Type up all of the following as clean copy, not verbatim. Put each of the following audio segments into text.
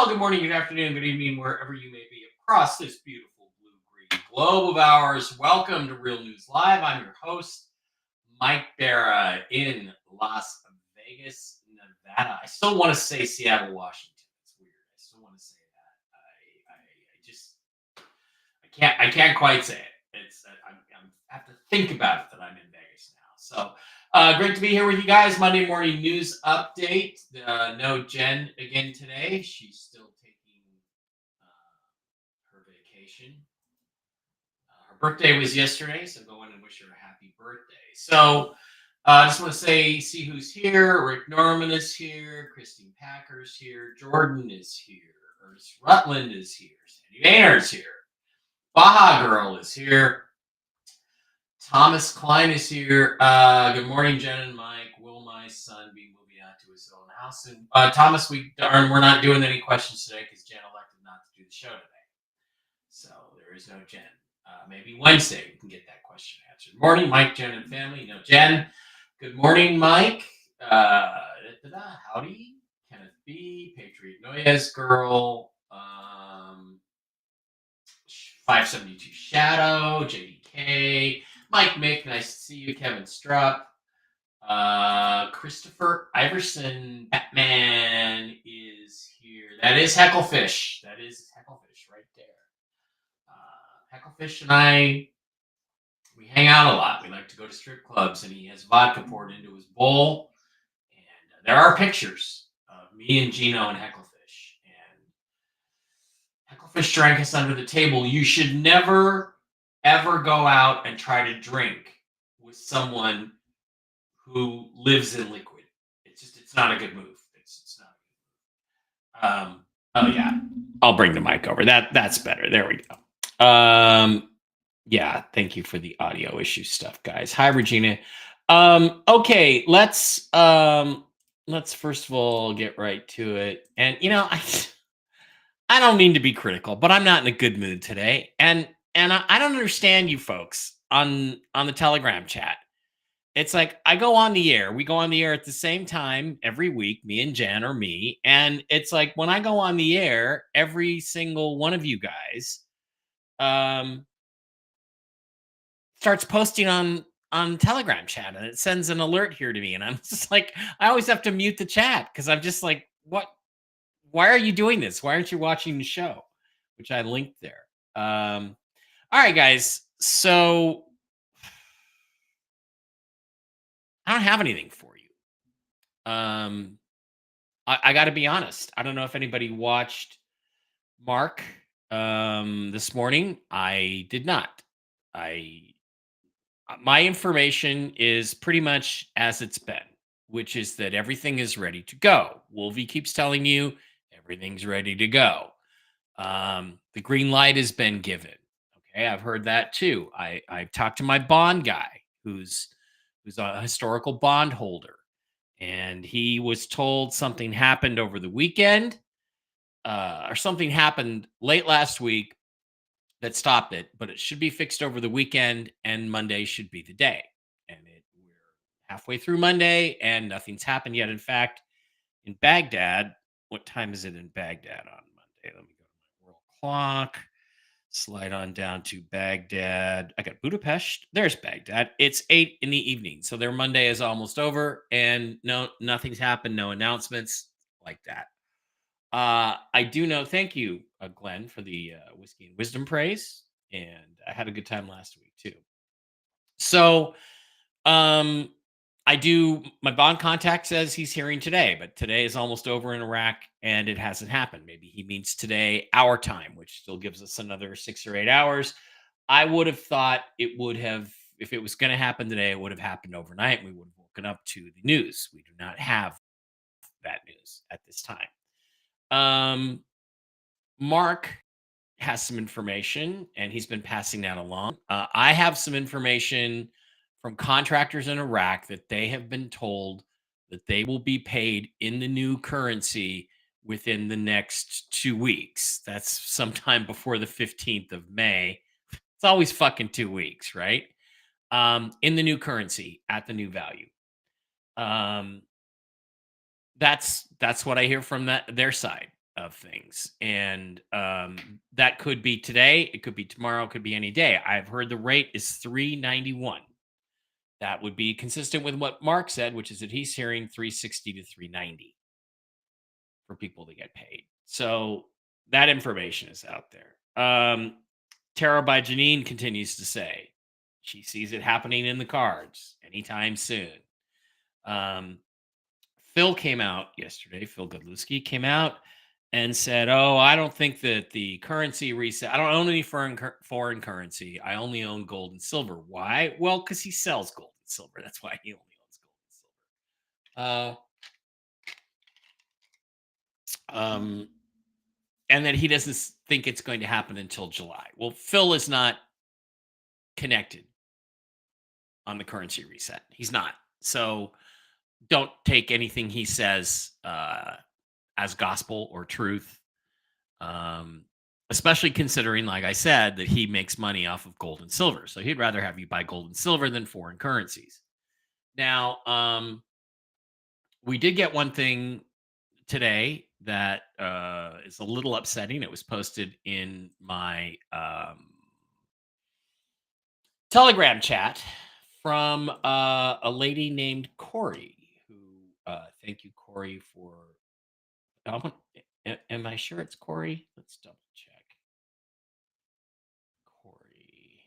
good morning, good afternoon, good evening, wherever you may be across this beautiful blue-green globe of ours. Welcome to Real News Live. I'm your host, Mike Barra in Las Vegas, Nevada. I still want to say Seattle, Washington. It's weird. I still want to say that. I can't quite say it. I have to think about it that I'm in Vegas now. So great to be here with you guys. Monday morning news update. No Jen again today. She's still taking her vacation. Her birthday was yesterday, so go in and wish her a happy birthday. So I just want to see who's here. Rick Norman is here. Christine Packer's here. Jordan is here. Ernest Rutland is here. Sandy Vayner's here. Baja Girl is here. Thomas Klein is here. Good morning, Jen and Mike. Will my son be moving out to his own house? And Thomas, we're not doing any questions today because Jen elected not to do the show today. So there is no Jen. Maybe Wednesday we can get that question answered. Morning, Mike, Jen, and family. No Jen. Good morning, Mike. Howdy. Kenneth B. Patriot Noyes Girl. 572 Shadow. JDK. Mike Mick, nice to see you. Kevin Strupp. Christopher Iverson, Batman is here. That is Hecklefish. That is Hecklefish right there. Hecklefish and I, we hang out a lot. We like to go to strip clubs, and he has vodka poured into his bowl. And there are pictures of me and Gino and Hecklefish. And Hecklefish drank us under the table. You should never, ever go out and try to drink with someone who lives in liquid. It's not a good move. It's not a good move. Oh yeah, I'll bring the mic over. That's better. There we go. Yeah, thank you for the audio issue stuff, guys. Hi, Regina. Okay, let's first of all get right to it. And I don't mean to be critical, but I'm not in a good mood today. And I don't understand you folks on the Telegram chat. It's like we go on the air at the same time every week, me and Jen or me. And it's like when I go on the air, every single one of you guys starts posting on Telegram chat, and it sends an alert here to me. And I'm just like, I always have to mute the chat because I'm just like, what? Why are you doing this? Why aren't you watching the show? Which I linked there. All right, guys. So I don't have anything for you. I got to be honest. I don't know if anybody watched Mark this morning. I did not. My information is pretty much as it's been, which is that everything is ready to go. Wolvie keeps telling you everything's ready to go. The green light has been given. Okay, I've heard that too. I've talked to my bond guy, who's a historical bond holder, and he was told something happened over the weekend, or something happened late last week that stopped it, but it should be fixed over the weekend, and Monday should be the day. And we're halfway through Monday, and nothing's happened yet. In fact, in Baghdad, what time is it in Baghdad on Monday? Let me go to my world clock. Slide on down to Baghdad. I got Budapest. There's Baghdad. It's 8 in the evening. So their Monday is almost over, and nothing's happened. No announcements like that. I do know. Thank you, Glenn, for the whiskey and wisdom praise. And I had a good time last week too. So, my bond contact says he's hearing today, but today is almost over in Iraq and it hasn't happened. Maybe he means today, our time, which still gives us another 6 or 8 hours. I would have thought it would have, if it was going to happen today, it would have happened overnight. We would have woken up to the news. We do not have that news at this time. Mark has some information and he's been passing that along. I have some information from contractors in Iraq that they have been told that they will be paid in the new currency within the next 2 weeks. That's sometime before the 15th of May. It's always fucking 2 weeks, right? In the new currency at the new value. That's what I hear from their side. of things. And that could be today, it could be tomorrow, it could be any day. I've heard the rate is 391. That would be consistent with what Mark said, which is that he's hearing 360 to 390 for people to get paid. So that information is out there. Tara by Janine continues to say she sees it happening in the cards anytime soon. Um, Phil came out yesterday. Phil Godlewski came out and said, "Oh, I don't think that the currency reset. I don't own any foreign currency. I only own gold and silver. Why? Well, because he sells gold and silver. That's why he only owns gold and silver. Um, and that he doesn't think it's going to happen until July. Well, Phil is not connected on the currency reset. He's not. So don't take anything he says as gospel or truth, um, especially considering, like I said, that he makes money off of gold and silver. So he'd rather have you buy gold and silver than foreign currencies. Now, we did get one thing today that is a little upsetting. It was posted in my Telegram chat from a lady named Corey, who, thank you, Corey, for. Am I sure it's Corey? Let's double check. Corey.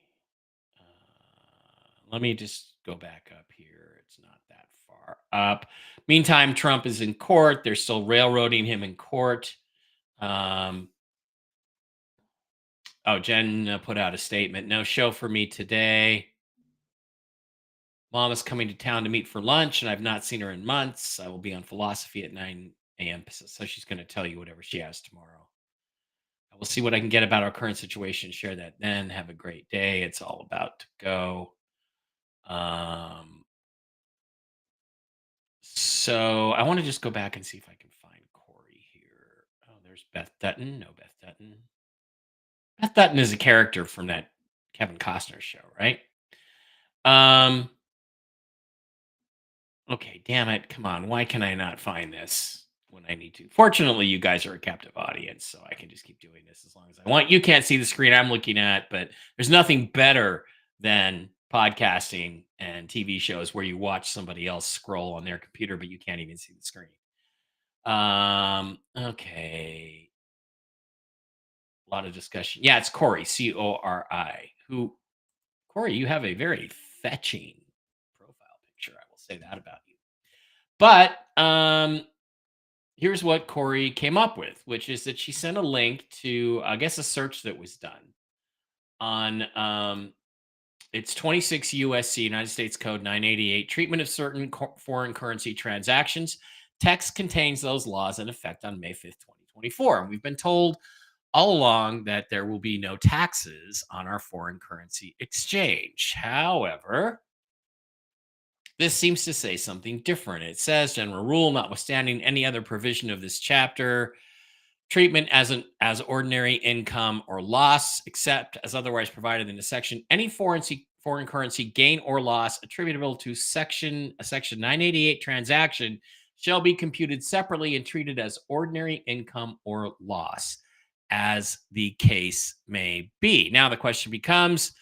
Let me just go back up here. It's not that far up. Meantime, Trump is in court. They're still railroading him in court. Oh, Jen put out a statement. No show for me today. Mom is coming to town to meet for lunch, and I've not seen her in months. I will be on philosophy at 9 a.m. So she's going to tell you whatever she has tomorrow. I will see what I can get about our current situation. Share that then. Have a great day. It's all about to go. So I want to just go back and see if I can find Corey here. Oh, there's Beth Dutton. No, Beth Dutton. Beth Dutton is a character from that Kevin Costner show, right? Okay, damn it. Come on. Why can I not find this when I need to? Fortunately, you guys are a captive audience, so I can just keep doing this as long as I want. You can't see the screen I'm looking at, but there's nothing better than podcasting and TV shows where you watch somebody else scroll on their computer, but you can't even see the screen. Okay. A lot of discussion. Yeah, it's Corey, Cori. Who, Corey, you have a very fetching profile picture. I will say that about you. But here's what Corey came up with, which is that she sent a link to, I guess, a search that was done on it's 26 USC, United States Code 988, treatment of certain foreign currency transactions. Text contains those laws in effect on May 5th, 2024. And we've been told all along that there will be no taxes on our foreign currency exchange. However, this seems to say something different. It says, general rule, notwithstanding any other provision of this chapter, treatment as ordinary income or loss, except as otherwise provided in the section, any foreign currency gain or loss attributable to a section 988 transaction shall be computed separately and treated as ordinary income or loss, as the case may be. Now the question becomes,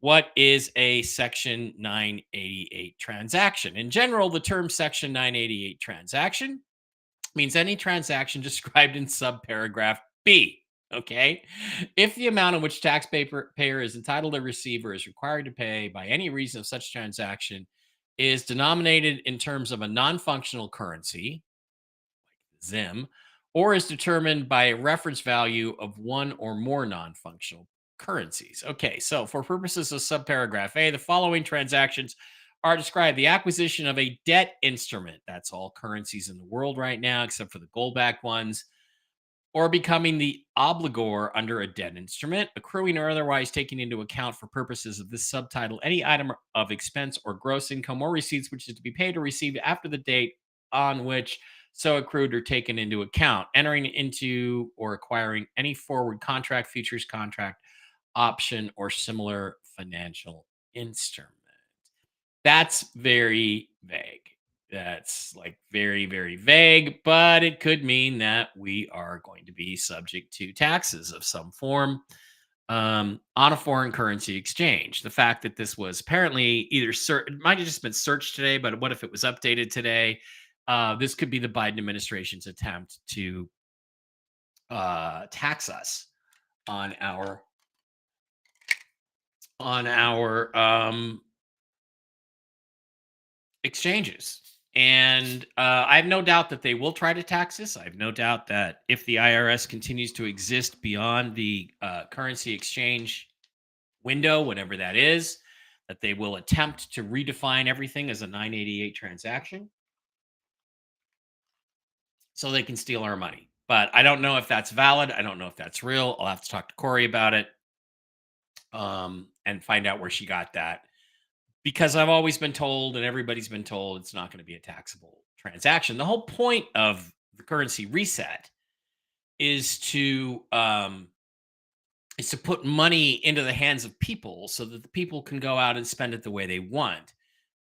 what is a Section 988 transaction? In general, the term Section 988 transaction means any transaction described in subparagraph B. Okay. If the amount on which taxpayer is entitled to receive or is required to pay by any reason of such transaction is denominated in terms of a non functional currency, ZIM, or is determined by a reference value of one or more non functional currencies. Okay, so for purposes of subparagraph A, the following transactions are described: the acquisition of a debt instrument, that's all currencies in the world right now, except for the gold backed ones, or becoming the obligor under a debt instrument, accruing or otherwise taking into account for purposes of this subtitle any item of expense or gross income or receipts which is to be paid or received after the date on which so accrued or taken into account, entering into or acquiring any forward contract, futures contract, option, or similar financial instrument. That's very vague. That's like very, very vague, but it could mean that we are going to be subject to taxes of some form on a foreign currency exchange. The fact that this was apparently it might have just been searched today, but what if it was updated today? This could be the Biden administration's attempt to tax us on our exchanges. And I have no doubt that they will try to tax us. I have no doubt that if the IRS continues to exist beyond the currency exchange window, whenever that is, that they will attempt to redefine everything as a 988 transaction so they can steal our money. But I don't know if that's valid. I don't know if that's real. I'll have to talk to Corey about it and find out where she got that. Because I've always been told, and everybody's been told, it's not going to be a taxable transaction. The whole point of the currency reset is to put money into the hands of people so that the people can go out and spend it the way they want.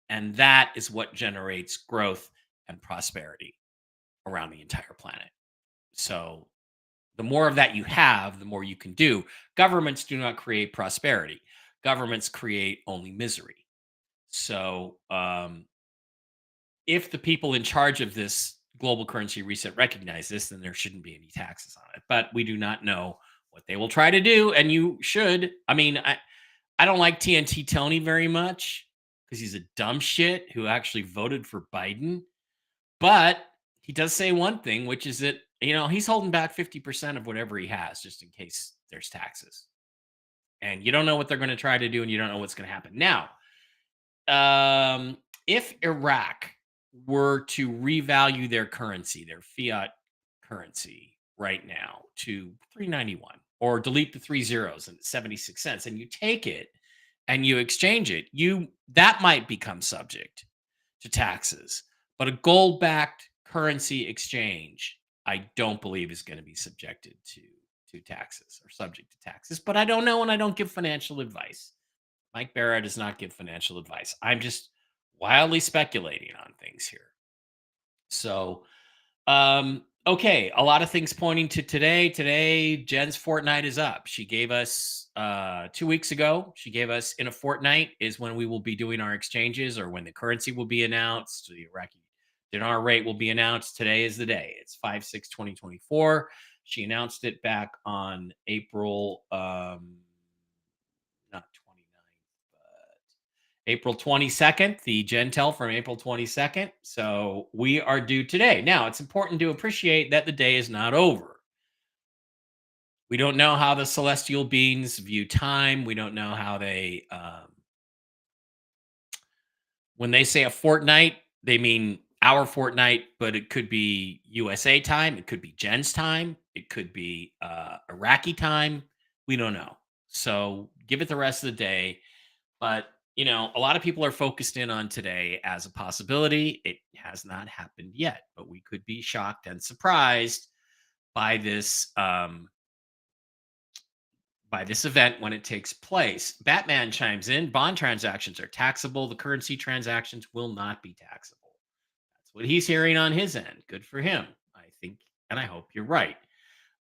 And that is what generates growth and prosperity around the entire planet. So the more of that you have, the more you can do. Governments do not create prosperity. Governments create only misery. So if the people in charge of this global currency reset recognize this, then there shouldn't be any taxes on it. But we do not know what they will try to do. And you should. I mean, I don't like TNT Tony very much because he's a dumb shit who actually voted for Biden. But he does say one thing, which is that, he's holding back 50% of whatever he has just in case there's taxes. And you don't know what they're going to try to do, and you don't know what's going to happen. Now, if Iraq were to revalue their currency, their fiat currency right now to 391 or delete the three zeros and 76 cents and you take it and you exchange it, that might become subject to taxes. But a gold backed currency exchange, I don't believe is going to be subjected to taxes or subject to taxes. But I don't know, and I don't give financial advice. Mike Barra does not give financial advice. I'm just wildly speculating on things here. So, okay, a lot of things pointing to today. Today, Jen's fortnight is up. She gave us 2 weeks ago. She gave us in a fortnight is when we will be doing our exchanges or when the currency will be announced. The Iraqi dinar rate will be announced. Today is the day. It's 5/6/2024. She announced it back on April not 29th, but April 22nd, the Gentel from April 22nd. So we are due today. Now, it's important to appreciate that the day is not over. We don't know how the celestial beings view time. We don't know how when they say a fortnight, they mean our fortnight, but it could be USA time. It could be Jen's time. It could be Iraqi time. We don't know. So give it the rest of the day. But, a lot of people are focused in on today as a possibility. It has not happened yet, but we could be shocked and surprised by this event when it takes place. Batman chimes in, bond transactions are taxable. The currency transactions will not be taxable. That's what he's hearing on his end. Good for him, I think, and I hope you're right.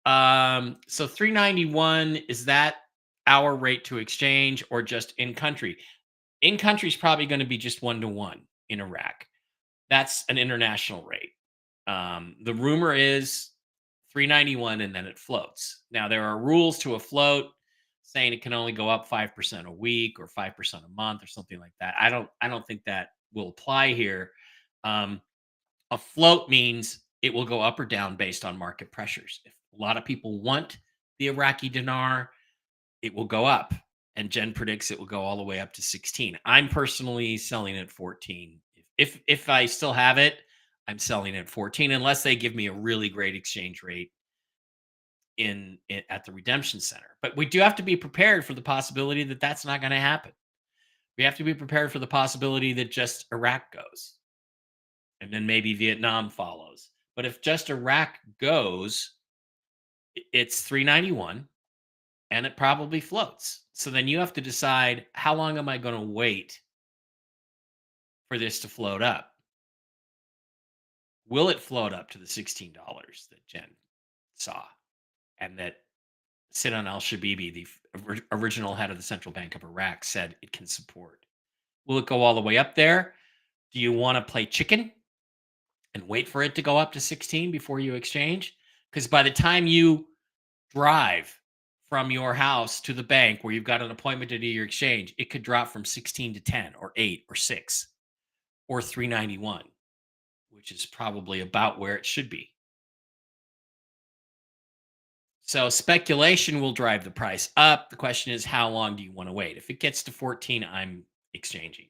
So 391, is that our rate to exchange or just in country? In country is probably going to be just 1-to-1 in Iraq. That's an international rate. The rumor is 391 and then it floats. Now there are rules to a float saying it can only go up 5% a week or 5% a month or something like that. I don't think that will apply here. Um, a float means it will go up or down based on market pressures. If a lot of people want the Iraqi dinar, it will go up. And Jen predicts it will go all the way up to 16. I'm personally selling at 14. If I still have it, I'm selling at 14 unless they give me a really great exchange rate at the redemption center. But we do have to be prepared for the possibility that that's not going to happen. We have to be prepared for the possibility that just Iraq goes and then maybe Vietnam follows. But if just Iraq goes, it's 391 and it probably floats. So then you have to decide, how long am I going to wait for this to float up? Will it float up to the $16 that Jen saw and that Sinan al-Shabibi, the original head of the Central Bank of Iraq, said it can support? Will it go all the way up there? Do you want to play chicken and wait for it to go up to 16 before you exchange? Because by the time you drive from your house to the bank where you've got an appointment to do your exchange, it could drop from 16 to 10 or 8 or 6 or 391, which is probably about where it should be. So speculation will drive the price up. The question is, how long do you want to wait? If it gets to 14, I'm exchanging.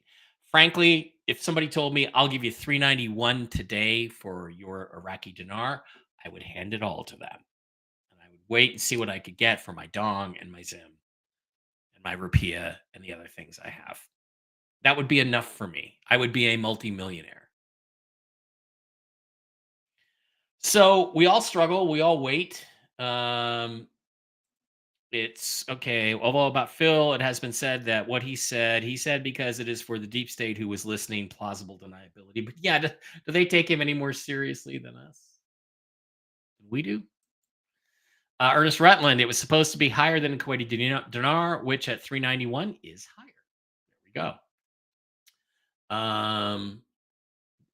Frankly, if somebody told me I'll give you 391 today for your Iraqi dinar, I would hand it all to them. And I would wait and see what I could get for my dong and my zim and my rupiah and the other things I have. That would be enough for me. I would be a multimillionaire. So we all struggle. We all wait. Um, It's okay. Although about Phil, it has been said that what he said because it is for the deep state who was listening, plausible deniability. But yeah, do they take him any more seriously than us? We do. Ernest Rutland, it was supposed to be higher than the Kuwaiti dinar, which at 391 is higher. There we go.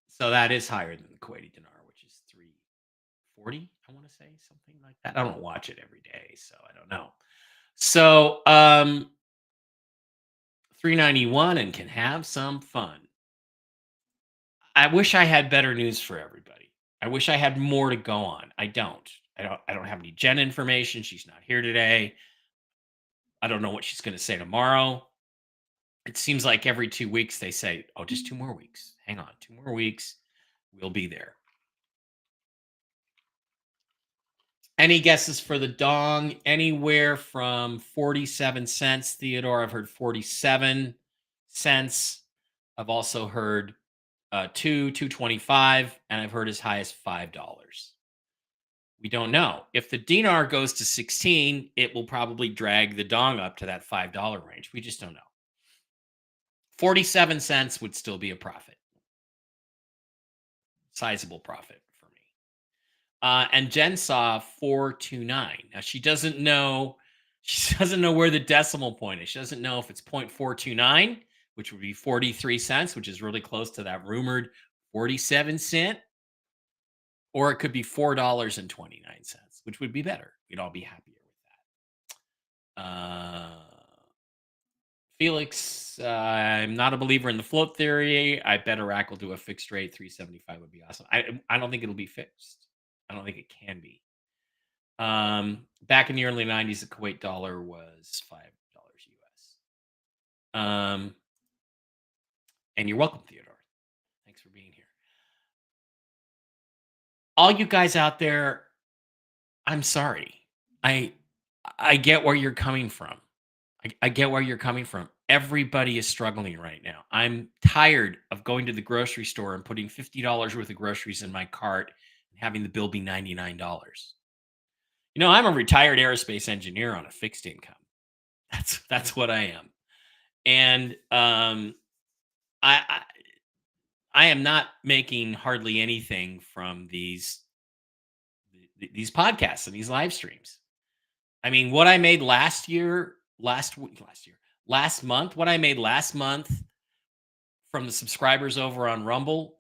So that is higher than the Kuwaiti dinar, which is 340. I want to say something like that. I don't watch it every day, so I don't know. So 391 and can have some fun. I wish I had better news for everybody. I wish I had more to go on. I don't. I don't have any Jen information. She's not here today. I don't know what she's going to say tomorrow. It seems like every 2 weeks they say, "Oh, just 2 more weeks. Hang on, 2 more weeks. We'll be there." Any guesses for the dong? Anywhere from 47 cents, Theodore. I've heard 47 cents. I've also heard 225, and I've heard as high as $5. We don't know. If the dinar goes to 16, it will probably drag the dong up to that $5 range. We just don't know. 47 cents would still be a profit, sizable profit for me. And Jen saw 429. Now she doesn't know. She doesn't know where the decimal point is. She doesn't know if it's 0.429, which would be 43 cents, which is really close to that rumored 47 cent, or it could be $4.29, which would be better. We'd all be happier with that. Felix, I'm not a believer in the float theory. I bet Iraq will do a fixed rate. 375 would be awesome. I don't think it'll be fixed. I don't think it can be. Back in the early 90s, the Kuwait dollar was $5 US. And you're welcome, Theodore. Thanks for being here. All you guys out there, I'm sorry. I I get where you're coming from. I get where you're coming from. Everybody is struggling right now. I'm tired of going to the grocery store and putting $50 worth of groceries in my cart and having the bill be $99. I'm a retired aerospace engineer on a fixed income. That's what I am. And I, I I am not making hardly anything from these podcasts and these live streams. I mean, what I made last month, what I made last month from the subscribers over on Rumble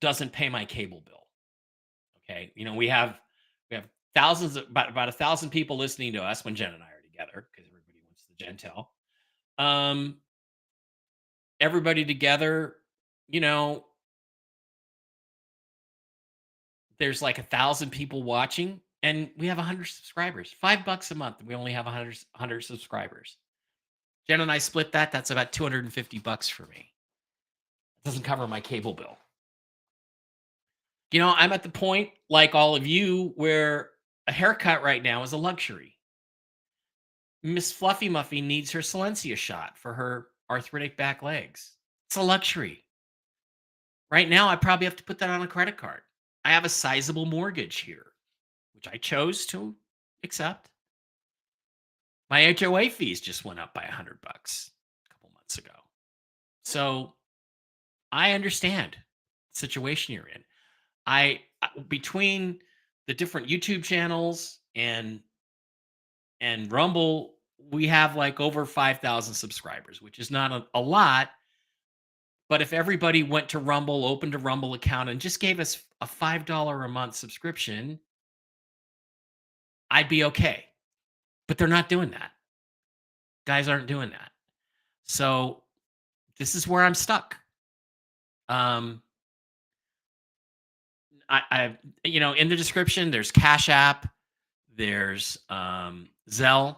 doesn't pay my cable bill. Okay, we have thousands, about 1,000 people listening to us when Jen and I are together because everybody wants the Gentel. Um, Everybody together, you know, there's like 1,000 people watching, and we have 100 subscribers. $5 a month, and we only have 100 subscribers. Jen and I split that. That's about $250 for me. It doesn't cover my cable bill. I'm at the point, like all of you, where a haircut right now is a luxury. Miss Fluffy Muffy needs her Silencia shot for her arthritic back legs. It's a luxury. Right now, I probably have to put that on a credit card. I have a sizable mortgage here, which I chose to accept. My HOA fees just went up by $100 a couple months ago. So I understand the situation you're in. Between the different YouTube channels and Rumble, we have like over 5,000 subscribers, which is not a lot. But if everybody went to Rumble, opened a Rumble account, and just gave us a $5 a month subscription, I'd be okay. But they're not doing that. Guys aren't doing that. So this is where I'm stuck. Um, in the description, there's Cash App, there's Zelle.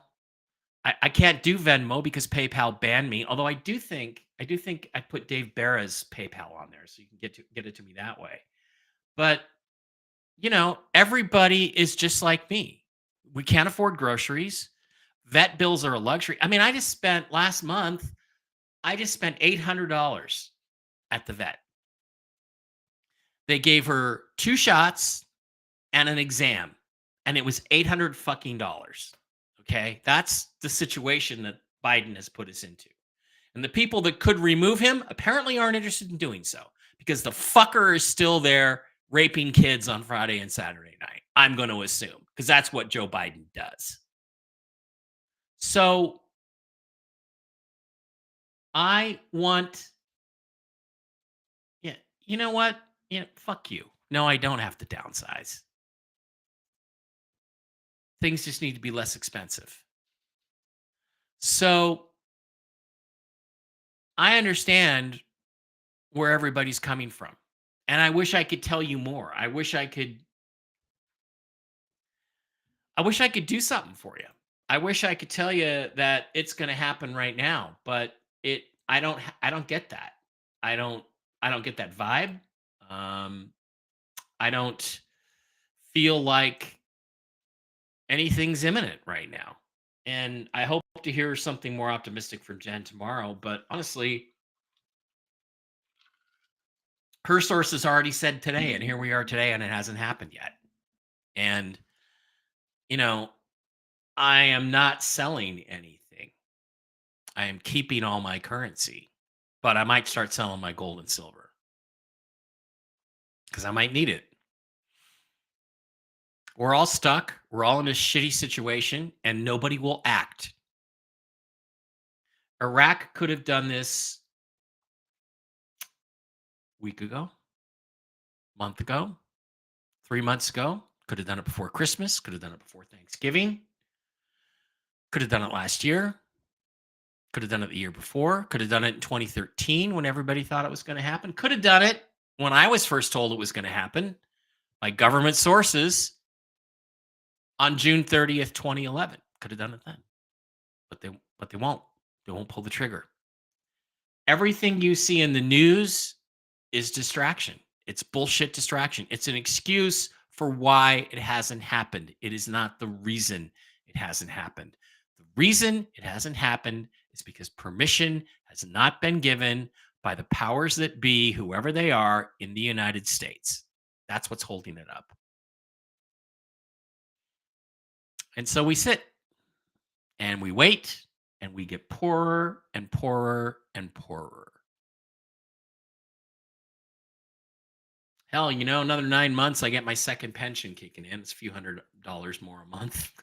I can't do Venmo because PayPal banned me. Although I do think I put Dave Barra's PayPal on there, so you can get it to me that way. But everybody is just like me. We can't afford groceries. Vet bills are a luxury. I mean, I just spent last month. I just spent $800 at the vet. They gave her 2 shots and an exam, and it was 800 fucking dollars. Okay? That's the situation that Biden has put us into. And the people that could remove him apparently aren't interested in doing so because the fucker is still there raping kids on Friday and Saturday night. I'm going to assume because that's what Joe Biden does. So I want, yeah, you know what? Fuck you. No, I don't have to downsize. Things just need to be less expensive. So I understand where everybody's coming from. And I wish I could tell you more. I wish I could do something for you. I wish I could tell you that it's going to happen right now, but I don't get that. I don't get that vibe. Um I don't feel like anything's imminent right now. And I hope to hear something more optimistic from Jen tomorrow, but honestly, her sources already said today and here we are today and it hasn't happened yet. And you know, I am not selling anything. I am keeping all my currency, but I might start selling my gold and silver because I might need it. We're all stuck. We're all in a shitty situation, and nobody will act. Iraq could have done this a week ago, month ago, 3 months ago. Could have done it before Christmas. Could have done it before Thanksgiving. Could have done it last year. Could have done it the year before. Could have done it in 2013 when everybody thought it was going to happen. Could have done it when I was first told it was going to happen by government sources on June 30th, 2011. Could have done it then. But they won't. They won't pull the trigger. Everything you see in the news is distraction. It's bullshit distraction. It's an excuse for why it hasn't happened. It is not the reason it hasn't happened. The reason it hasn't happened is because permission has not been given by the powers that be, whoever they are, in the United States. That's what's holding it up. And so we sit and we wait and we get poorer and poorer and poorer. Hell, another 9 months, I get my second pension kicking in. It's a few $100 more a month.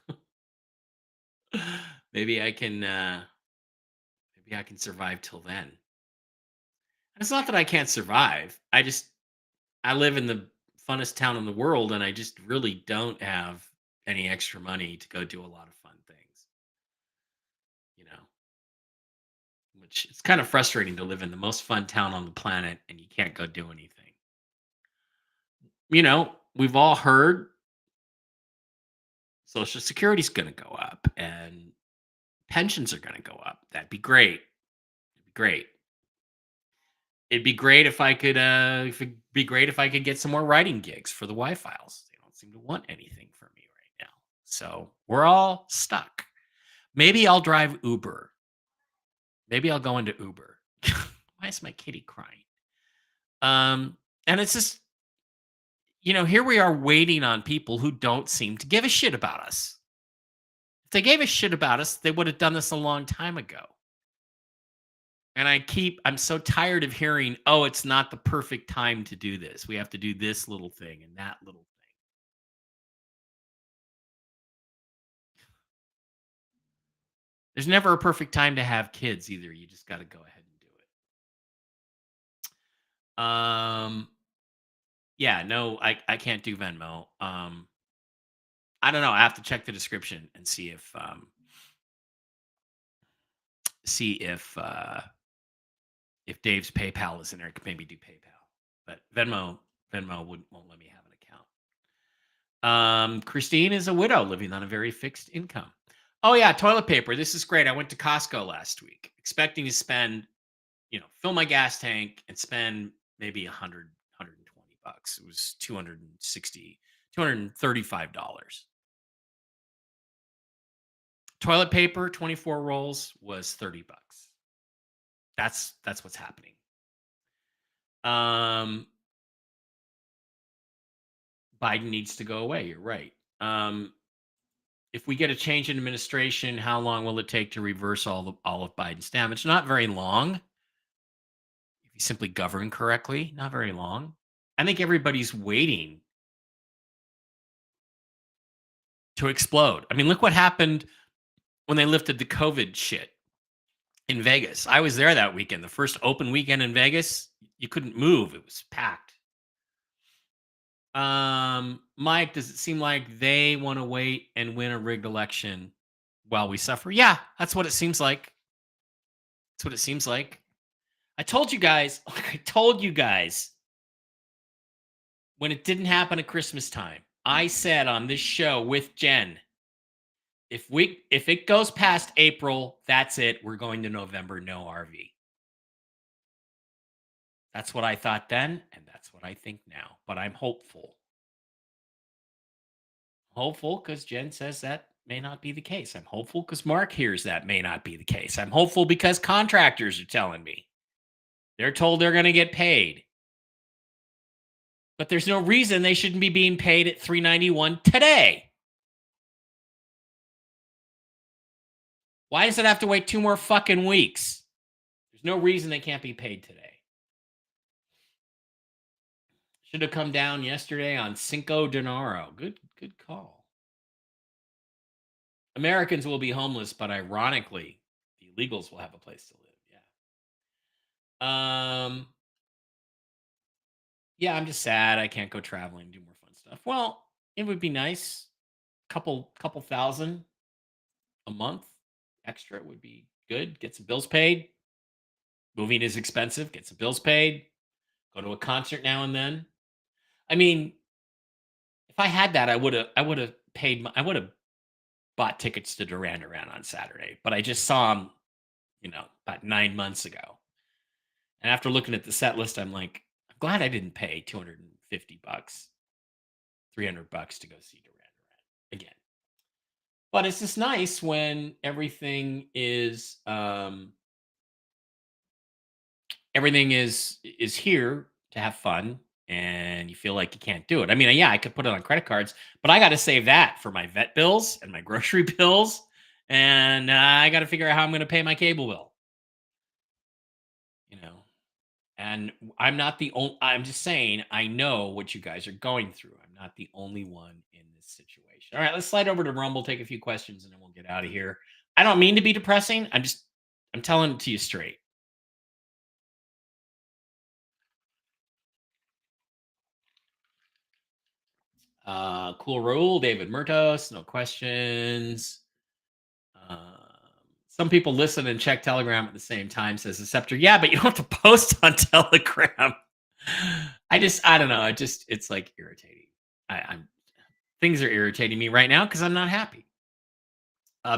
maybe I can, maybe I can survive till then. And it's not that I can't survive. I live in the funnest town in the world, and I just really don't have any extra money to go do a lot of fun things. You know, which it's kind of frustrating to live in the most fun town on the planet and you can't go do anything. We've all heard Social Security's going to go up and pensions are going to go up. That'd be great. It'd be great. It'd be great if I could. It'd be great if I could get some more writing gigs for the Y Files. They don't seem to want anything from me right now, so we're all stuck. Maybe I'll drive Uber. Maybe I'll go into Uber. Why is my kitty crying? And it's just here we are waiting on people who don't seem to give a shit about us. If they gave a shit about us, they would have done this a long time ago. And I'm so tired of hearing, oh, it's not the perfect time to do this. We have to do this little thing and that little thing. There's never a perfect time to have kids either. You just got to go ahead and do it. Yeah, no, I can't do Venmo. I don't know. I have to check the description and see if Dave's PayPal is in there. I could maybe do PayPal, but Venmo won't let me have an account. Christine is a widow living on a very fixed income. Oh yeah, toilet paper. This is great. I went to Costco last week, expecting to spend, fill my gas tank and spend maybe 120 bucks. It was 235 dollars. Toilet paper, 24 rolls was 30 bucks. That's what's happening. Um, Biden needs to go away. You're right. If we get a change in administration, how long will it take to reverse all of Biden's damage? Not very long. If you simply govern correctly, not very long. I think everybody's waiting to explode. I mean, look what happened when they lifted the COVID shit in Vegas. I was there that weekend, the first open weekend in Vegas. You couldn't move; it was packed. Mike, does it seem like they want to wait and win a rigged election while we suffer? Yeah, that's what it seems like. That's what it seems like. I told you guys, like I told you guys when it didn't happen at Christmas time. I said on this show with Jen, if it goes past April, that's it. We're going to November, no RV. That's what I thought then, and that's what I think now. But I'm hopeful. Hopeful because Jen says that may not be the case. I'm hopeful because Mark hears that may not be the case. I'm hopeful because contractors are telling me they're told they're going to get paid. But there's no reason they shouldn't be being paid at $391 today. Why does it have to wait 2 more fucking weeks? There's no reason they can't be paid today. Should have come down yesterday on Cinco de Nero. Good call. Americans will be homeless, but ironically, the illegals will have a place to live. Yeah. Yeah, I'm just sad I can't go traveling, do more fun stuff. Well, it would be nice. Couple thousand a month extra would be good. Get some bills paid. Moving is expensive. Get some bills paid. Go to a concert now and then. I mean, if I had that, I would have bought tickets to Duran Duran on Saturday, but I just saw him, about 9 months ago. And after looking at the set list, I'm like, I'm glad I didn't pay 250 bucks, 300 bucks to go see Duran Duran again. But it's just nice when everything is here to have fun and you feel like you can't do it. I mean, yeah, I could put it on credit cards, but I got to save that for my vet bills and my grocery bills, and I got to figure out how I'm going to pay my cable bill. You know, and I'm not the only. I'm just saying, I know what you guys are going through. I'm not the only one in this situation. All right, let's slide over to Rumble, take a few questions, and then we'll get out of here. I don't mean to be depressing. I'm telling it to you straight. Cool rule, David Murtos, no questions. Um, some people listen and check Telegram at the same time, says the Scepter. Yeah, but you don't have to post on Telegram. I don't know. It's like irritating. I'm things are irritating me right now because I'm not happy.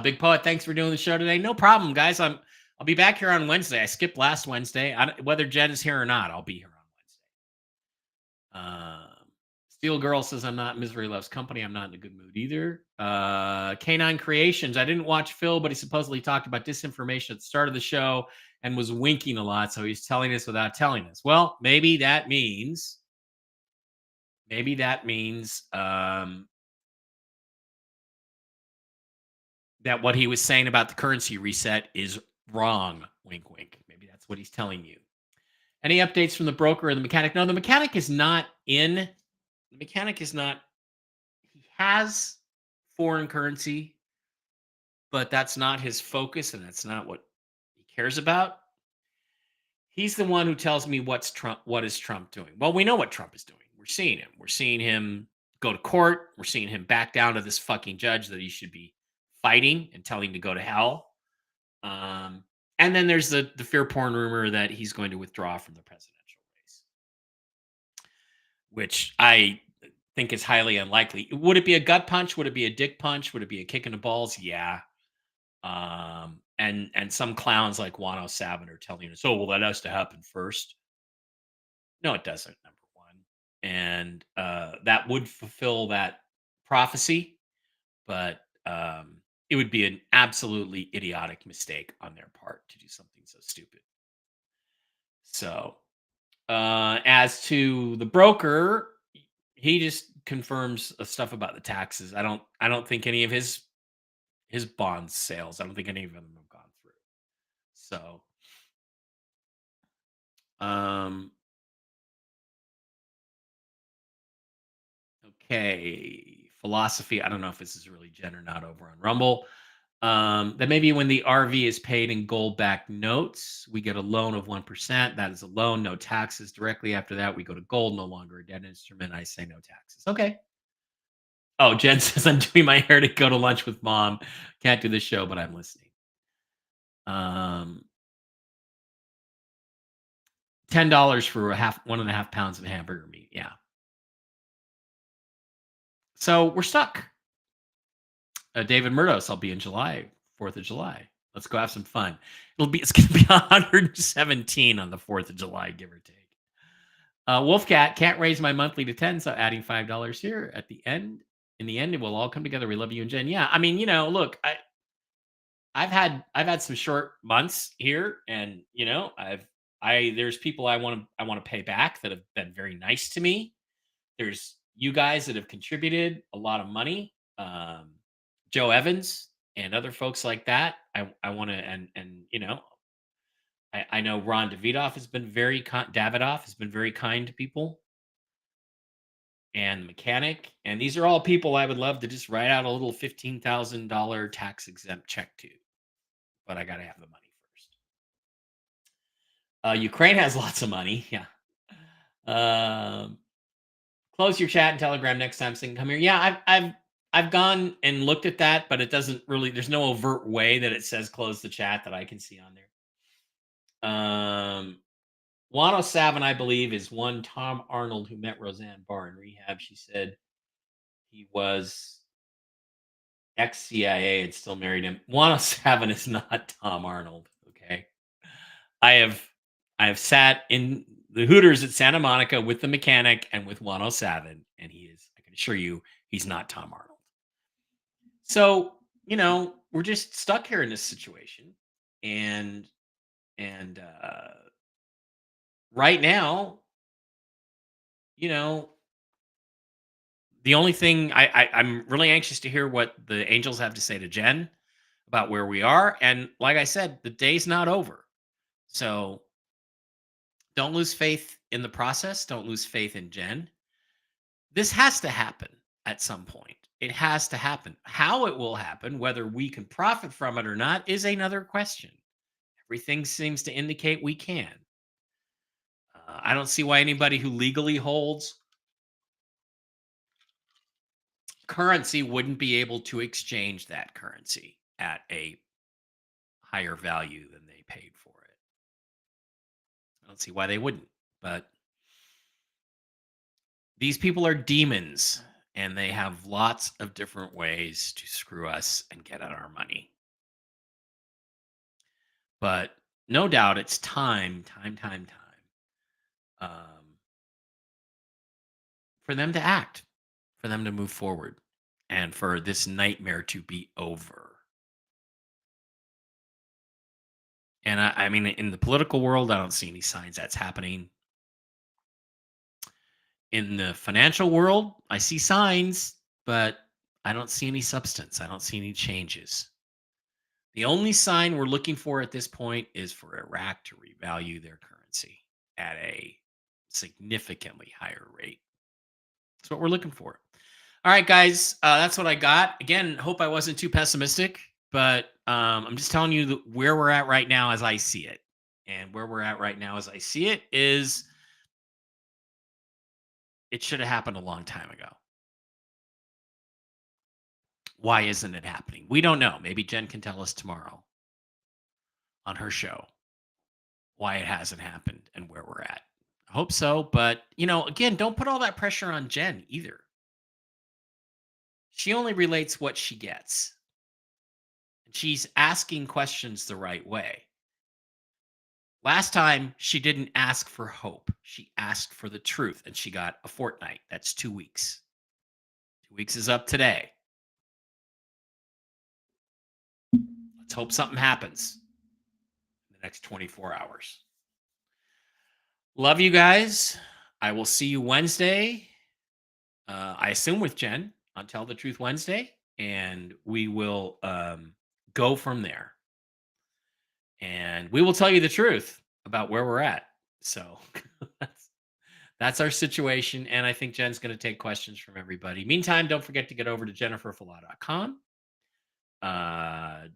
Big Poet, thanks for doing the show today. No problem, guys. I'll be back here on Wednesday. I skipped last Wednesday. Whether Jen is here or not, I'll be here on Wednesday. Steel Girl says I'm not Misery Loves Company. I'm not in a good mood either. Canine Creations. I didn't watch Phil, but he supposedly talked about disinformation at the start of the show and was winking a lot. So he's telling us without telling us. Well, maybe that means that what he was saying about the currency reset is wrong. Wink, wink. Maybe that's That's what he's telling you. Any updates from the broker or the mechanic? No, the mechanic is not in. The mechanic is not. He has foreign currency, but that's not his focus, and that's not what he cares about. He's the one who tells me what's Trump. What is Trump doing? Well, we know what Trump is doing. We're seeing him. We're seeing him go to court. We're seeing him back down to this fucking judge that he should be fighting and telling to go to hell. Um, and then there's the fear porn rumor that he's going to withdraw from the presidential race, which I think is highly unlikely. Would it be a gut punch? Would it be a dick punch? Would it be a kick in the balls? Yeah. And some clowns like 107 are telling us, oh, well, that has to happen first. No, it doesn't. Number one, and that would fulfill that prophecy, but it would be an absolutely idiotic mistake on their part to do something so stupid. So, as to the broker, he just confirms stuff about the taxes. I don't think any of his bond sales. I don't think any of them have gone through. So, um, okay, philosophy. I don't know if this is really Jen or not over on Rumble. That maybe when the RV is paid in gold-backed notes, we get a loan of 1%. That is a loan, no taxes. Directly after that, we go to gold, no longer a debt instrument. I say no taxes. Okay. Oh, Jen says I'm doing my hair to go to lunch with mom. Can't do the show, but I'm listening. Um, $10 for 1.5 pounds of hamburger meat. Yeah. So we're stuck. David Murdos, I'll be in July, 4th of July. Let's go have some fun. It's gonna be 117 on the 4th of July, give or take. Wolfcat can't raise my monthly to 10, so adding $5 here at the end. In the end, it will all come together. We love you and Jen. Yeah, I mean, look, I've had some short months here, and there's people I want to pay back that have been very nice to me. There's you guys that have contributed a lot of money, Joe Evans and other folks like that. I want to and I know Ron Davidoff has been very Davidoff has been very kind to people, and the mechanic, and these are all people I would love to just write out a little $15,000 tax exempt check to, but I got to have the money first. Ukraine has lots of money, yeah. Um, Close your chat and Telegram next time so you can come here. Yeah, I've gone and looked at that, but it doesn't really. There's no overt way that it says close the chat that I can see on there. 107, I believe, is one Tom Arnold who met Roseanne Barr in rehab. She said he was ex-CIA and still married him. 107 is not Tom Arnold. Okay, I have I have sat in the Hooters at Santa Monica with the mechanic and with 107, and he is. I can assure you, he's not Tom Arnold. So we're just stuck here in this situation, and right now, you know, the only thing I'm really anxious to hear what the Angels have to say to Jen about where we are. And like I said, the day's not over. So don't lose faith in the process. Don't lose faith in Jen. This has to happen at some point. It has to happen. How it will happen, whether we can profit from it or not, is another question. Everything seems to indicate we can. I don't see why anybody who legally holds currency wouldn't be able to exchange that currency at a higher value than they paid for it. I don't see why they wouldn't. But these people are demons, and they have lots of different ways to screw us and get at our money. But no doubt it's time for them to act, for them to move forward, and for this nightmare to be over. And I mean, in the political world, I don't see any signs that's happening. In the financial world, I see signs, but I don't see any substance. I don't see any changes. The only sign we're looking for at this point is for Iraq to revalue their currency at a significantly higher rate. That's what we're looking for. All right, guys, that's what I got. Again, hope I wasn't too pessimistic, but I'm just telling you where we're at right now as I see it. And where we're at right now as I see it is it should have happened a long time ago. Why isn't it happening? We don't know. Maybe Jen can tell us tomorrow on her show why it hasn't happened and where we're at. I hope so, but again, don't put all that pressure on Jen either. She only relates what she gets. And she's asking questions the right way. Last time she didn't ask for hope. She asked for the truth and she got a fortnight. That's 2 weeks. 2 weeks is up today. Let's hope something happens in the next 24 hours. Love you guys. I will see you Wednesday. I assume with Jen on Tell the Truth Wednesday, and we will go from there. And we will tell you the truth about where we're at. So that's our situation. And I think Jen's going to take questions from everybody. Meantime, don't forget to get over to jenniferfalah.com.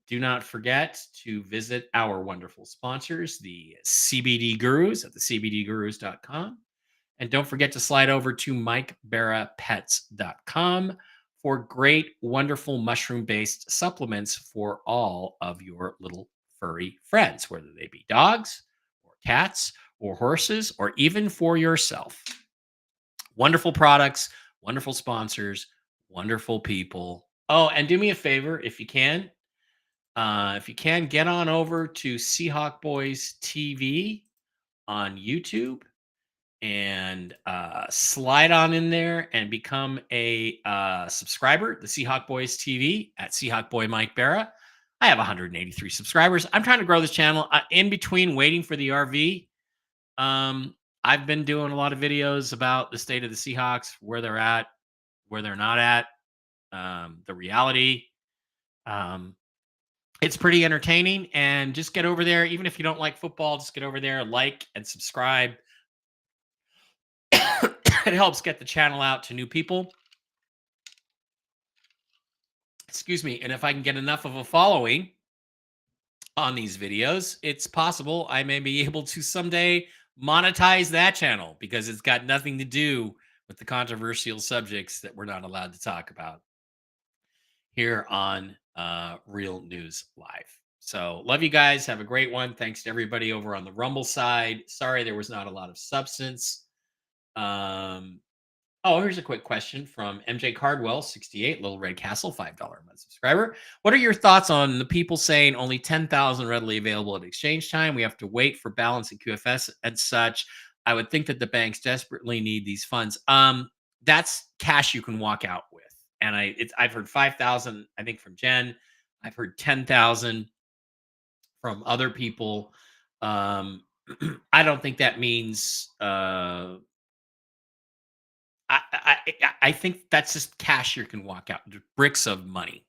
Do not forget to visit our wonderful sponsors, the CBD Gurus at thecbdgurus.com. And don't forget to slide over to MikeBarraPets.com for great, wonderful mushroom-based supplements for all of your little furry friends, whether they be dogs or cats or horses or even for yourself. Wonderful products, wonderful sponsors, wonderful people. Oh, and do me a favor if you can. Get on over to Seahawk Boys TV on YouTube and slide on in there and become a subscriber, the Seahawk Boys TV at Seahawk Boy Mike Barra. I have 183 subscribers. I'm trying to grow this channel. In between waiting for the RV, I've been doing a lot of videos about the state of the Seahawks, where they're at, where they're not at, the reality. It's pretty entertaining, and just get over there. Even if you don't like football, just get over there, like and subscribe. It helps get the channel out to new people. Excuse me. And if I can get enough of a following on these videos, it's possible I may be able to someday monetize that channel because it's got nothing to do with the controversial subjects that we're not allowed to talk about here on Real News Live. So love you guys. Have a great one. Thanks to everybody over on the Rumble side. Sorry there was not a lot of substance. Here's a quick question from MJ Cardwell, 68, Little Red Castle, $5 a month subscriber. What are your thoughts on the people saying only 10,000 readily available at exchange time? We have to wait for balance and QFS and such. I would think that the banks desperately need these funds. That's cash you can walk out with. And I've heard 5,000, I think, from Jen. I've heard 10,000 from other people. I don't think that means I think that's just cash you can walk out, bricks of money.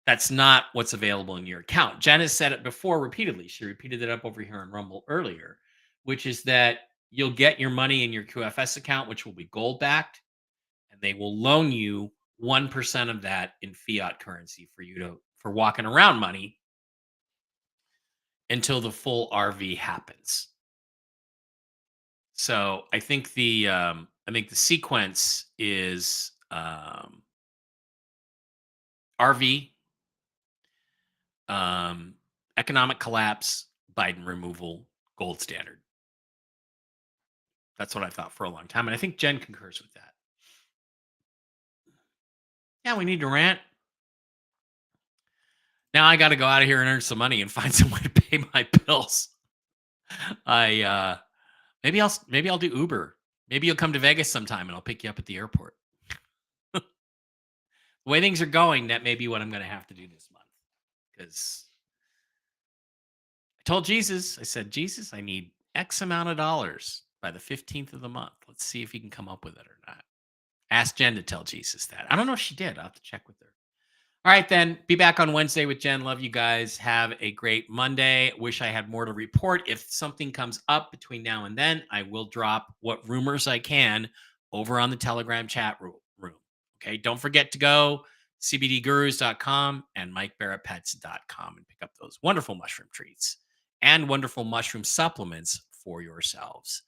That's not what's available in your account. Jen has said it before repeatedly. She repeated it up over here on Rumble earlier, which is that you'll get your money in your QFS account, which will be gold backed, and they will loan you 1% of that in fiat currency for walking around money until the full RV happens. So I think the sequence is RV, economic collapse, Biden removal, gold standard. That's what I thought for a long time, and I think Jen concurs with that. Yeah, we need to rant. Now I got to go out of here and earn some money and find some way to pay my bills. Maybe I'll do Uber. Maybe you'll come to Vegas sometime and I'll pick you up at the airport. The way things are going, that may be what I'm going to have to do this month. Because I told Jesus, I said, Jesus, I need X amount of dollars by the 15th of the month. Let's see if he can come up with it or not. Ask Jen to tell Jesus that. I don't know if she did. I'll have to check with her. All right, then. Be back on Wednesday with Jen. Love you guys. Have a great Monday. Wish I had more to report. If something comes up between now and then, I will drop what rumors I can over on the Telegram chat room. Okay. Don't forget to go cbdgurus.com and mikebarrettpets.com and pick up those wonderful mushroom treats and wonderful mushroom supplements for yourselves.